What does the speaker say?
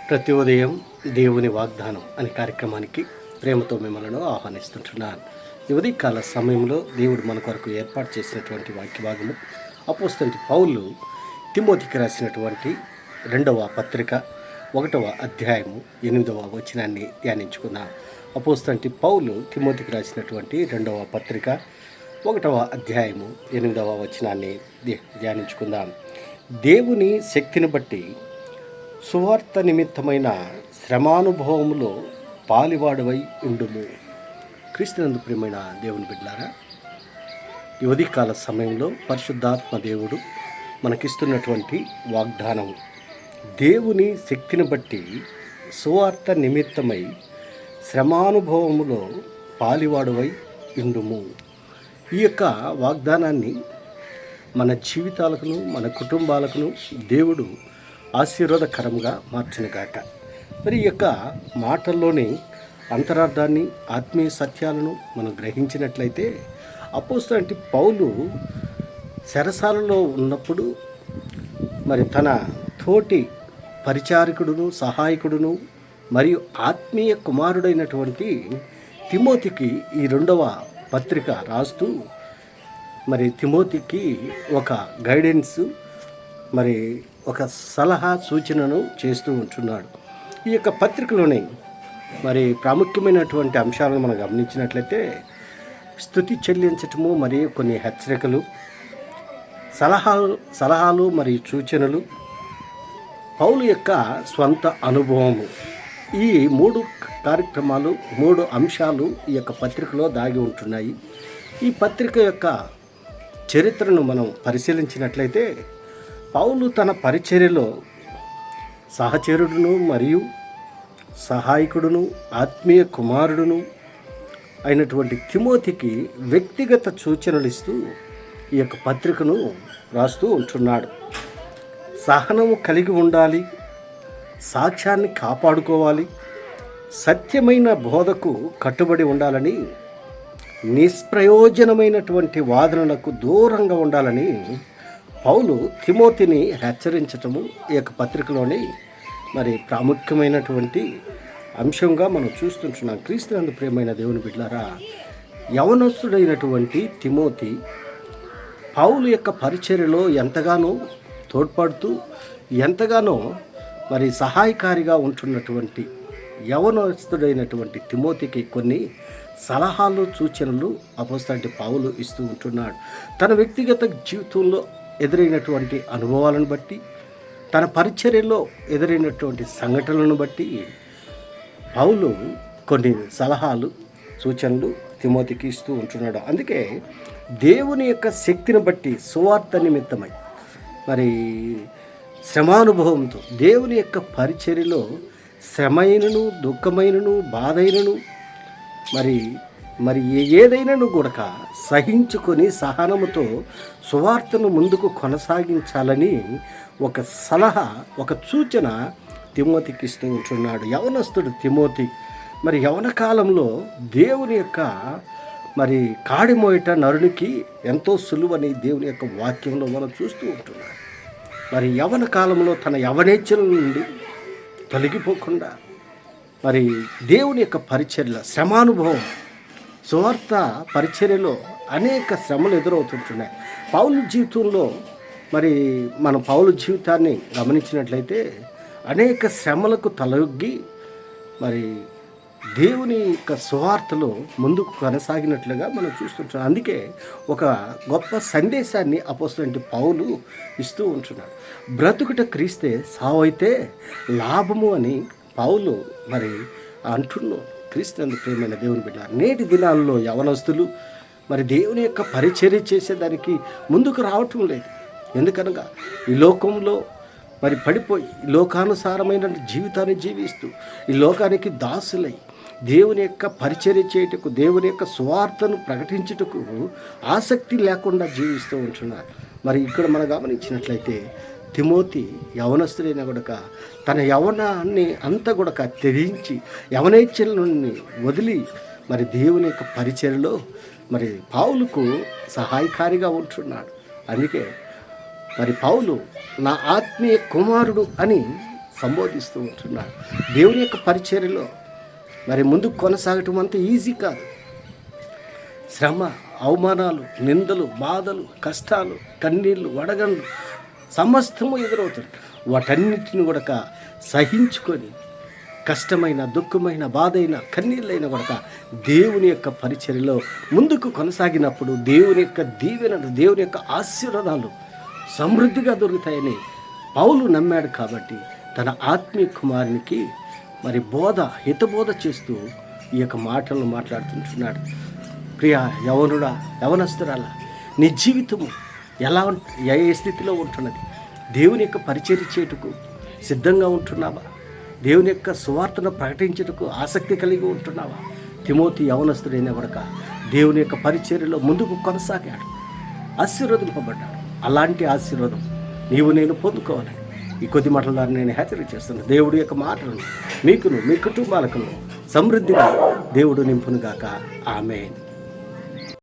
ప్రతి ఉదయం దేవుని వాగ్దానం అనే కార్యక్రమానికి ప్రేమతో మిమ్మల్ని ఆహ్వానిస్తుంటున్నాను. ఈ ఉదయకాల సమయంలో దేవుడు మన కొరకు ఏర్పాటు చేసినటువంటి వాక్య భాగము అపోస్తలుడైన పౌలు తిమోతికి రాసినటువంటి 2వ పత్రిక 1వ అధ్యాయము 8వ వచనాన్ని ధ్యానించుకుందాం. అపోస్తలుడైన పౌలు తిమోతికి రాసినటువంటి 2వ పత్రిక 1వ అధ్యాయము 8వ వచనాన్ని ధ్యానించుకుందాం. దేవుని శక్తిని బట్టి సువార్త నిమిత్తమైన శ్రమానుభవములో పాలివాడవై ఉండుము. క్రీస్తునందు ప్రియమైన దేవుని బిడ్డలారా, ఈ ఉదయకాల సమయంలో పరిశుద్ధాత్మ దేవుడు మనకిస్తున్నటువంటి వాగ్దానం, దేవుని శక్తిని బట్టి సువార్త నిమిత్తమై శ్రమానుభవములో పాలివాడవై ఉండుము. ఈ యొక్క వాగ్దానాన్ని మన జీవితాలకును మన కుటుంబాలకును దేవుడు ఆశీర్వాదకరంగా మార్చునుగాక. మరి ఈ యొక్క మాటల్లోని అంతరార్థాన్ని, ఆత్మీయ సత్యాలను మనం గ్రహించినట్లయితే, అపోస్తలుడైన పౌలు చెరసాలలో ఉన్నప్పుడు మరి తన తోటి పరిచారకుడును, సహాయకుడును మరియు ఆత్మీయ కుమారుడైనటువంటి తిమోతికి ఈ 2వ పత్రిక రాస్తూ మరి తిమోతికి ఒక గైడెన్స్, మరి ఒక సలహా సూచనను చేస్తూ ఉంటున్నాడు. ఈ యొక్క పత్రికలోని మరి ప్రాముఖ్యమైనటువంటి అంశాలను మనం గమనించినట్లయితే, స్తుతి చెల్లించటము, మరియు కొన్ని హెచ్చరికలు, సలహాలు మరియు సూచనలు, పౌలు యొక్క స్వంత అనుభవము, ఈ 3 కార్యక్రమాలు, 3 అంశాలు ఈ యొక్క పత్రికలో దాగి ఉంటున్నాయి. ఈ పత్రిక యొక్క చరిత్రను మనం పరిశీలించినట్లయితే, పౌలు తన పరిచర్యలో సహచరుడును మరియు సహాయకుడును ఆత్మీయ కుమారుడును అయినటువంటి తిమోతికి వ్యక్తిగత సూచనలు ఇస్తూ ఈ యొక్క పత్రికను రాస్తూ ఉంటున్నాడు. సహనము కలిగి ఉండాలి, సాక్ష్యాన్ని కాపాడుకోవాలి, సత్యమైన బోధకు కట్టుబడి ఉండాలని, నిష్ప్రయోజనమైనటువంటి వాదనలకు దూరంగా ఉండాలని పౌలు తిమోతిని హెచ్చరించటము ఈ యొక్క పత్రికలోని మరి ప్రాముఖ్యమైనటువంటి అంశంగా మనం చూస్తుంటున్నాం. క్రీస్తునందు ప్రియమైన దేవుని బిడ్డలారా, యవనస్తుడైనటువంటి తిమోతి పౌలు యొక్క పరిచర్యలో ఎంతగానో తోడ్పడుతూ, ఎంతగానో మరి సహాయకారిగా ఉంటున్నటువంటి యవనస్తుడైనటువంటి తిమోతికి కొన్ని సలహాలు, సూచనలు అపోస్తలుడైన పౌలు ఇస్తూ ఉంటున్నాడు. తన వ్యక్తిగత జీవితంలో ఎదురైనటువంటి అనుభవాలను బట్టి, తన పరిచర్యలో ఎదురైనటువంటి సంఘటనలను బట్టి పౌలు కొన్ని సలహాలు, సూచనలు తిమోతికి ఇస్తూ ఉంటున్నాడు. అందుకే దేవుని యొక్క శక్తిని బట్టి సువార్త నిమిత్తమై మరి శ్రమానుభవంతో దేవుని యొక్క పరిచర్యలో శ్రమైనను, దుఃఖమైనను, బాధైనను మరి ఏదైనాను కూడా సహించుకొని సహనముతో సువార్తను ముందుకు కొనసాగించాలని ఒక సలహా, ఒక సూచన తిమోతికి ఇస్తూ ఉంటున్నాడు. యవనస్తుడు తిమోతి మరి యవన కాలంలో దేవుని యొక్క మరి కాడిమోయట నరునికి ఎంతో సులువని దేవుని యొక్క వాక్యంలో మనం చూస్తూ ఉంటున్నాం. మరి యవన కాలంలో తన యవనేచ్ఛల నుండి తొలగిపోకుండా మరి దేవుని యొక్క పరిచర్య, శ్రమానుభవం, సువార్త పరిచర్యలో అనేక శ్రమలు ఎదురవుతుంటున్నాయి. పౌలు జీవితంలో మరి మనం పౌలు జీవితాన్ని గమనించినట్లయితే అనేక శ్రమలకు తలొగ్గి మరి దేవుని యొక్క సువార్తలో ముందుకు కొనసాగినట్లుగా మనం చూస్తుంటున్నాం. అందుకే ఒక గొప్ప సందేశాన్ని అపోస్తలుడైన పౌలు ఇస్తూ ఉంటున్నాడు. బ్రతుకుట క్రీస్తే, సావైతే లాభము అని పౌలు మరి అంటున్నాడు. క్రీస్తునందు ప్రియమైన దేవుని బిడ్డ, నేటి దినాల్లో యవనస్తులు మరి దేవుని యొక్క పరిచర్య చేసేదానికి ముందుకు రావటం లేదు. ఎందుకనగా ఈ లోకంలో మరి పడిపోయి లోకానుసారమైన జీవితాన్ని జీవిస్తూ ఈ లోకానికి దాసులై దేవుని యొక్క పరిచర్య చేయుటకు, దేవుని యొక్క సువార్తను ప్రకటించుటకు ఆసక్తి లేకుండా జీవిస్తూ ఉంటున్నారు. మరి ఇక్కడ మనం గమనించినట్లయితే తిమోతి యవనస్తుడైన గుడక తన యవనాన్ని అంతా గుడక త్యజించి యవనేచ్ఛల నుండి వదిలి మరి దేవుని యొక్క పరిచర్యలో మరి పౌలుకు సహాయకారిగా ఉంటున్నాడు. అందుకే మరి పౌలు నా ఆత్మీయ కుమారుడు అని సంబోధిస్తూ ఉంటున్నాడు. దేవుని యొక్క పరిచర్యలో మరి ముందుకు కొనసాగటం అంత ఈజీ కాదు. శ్రమ, అవమానాలు, నిందలు, బాధలు, కష్టాలు, కన్నీళ్ళు, వడగండ్లు సమస్తము ఎదురవుతుంది. వాటన్నిటిని కూడా సహించుకొని కష్టమైన, దుఃఖమైన, బాధైన, కన్నీళ్ళైన కూడా దేవుని యొక్క పరిచర్యలో ముందుకు కొనసాగినప్పుడు దేవుని యొక్క దీవెనలు, దేవుని యొక్క ఆశీర్వాదాలు సమృద్ధిగా దొరుకుతాయని పౌలు నమ్మాడు. కాబట్టి తన ఆత్మీయ కుమారునికి మరి హితబోధ చేస్తూ ఈ యొక్క మాటలను మాట్లాడుతుంటున్నాడు. ప్రియ యవనుడా, యవనస్తురాలా, నీ జీవితము ఏ స్థితిలో ఉంటున్నది? దేవుని యొక్క పరిచర్య చేయుటకు సిద్ధంగా ఉంటున్నావా? దేవుని యొక్క సువార్తను ప్రకటించుటకు ఆసక్తి కలిగి ఉంటున్నావా? తిమోతి యవనస్తుడైన వరక దేవుని యొక్క పరిచర్యలో ముందుకు కొనసాగాడు, ఆశీర్వదింపబడ్డాడు. అలాంటి ఆశీర్వాదం నేను పొందుకోవాలని ఈ కొద్ది మాటల ద్వారా నేను హెచ్చరిక చేస్తున్నాను. దేవుడి యొక్క మాటలను మీకును, మీ కుటుంబాలకు సమృద్ధిగా దేవుడు నింపునుగాక. ఆమేన్.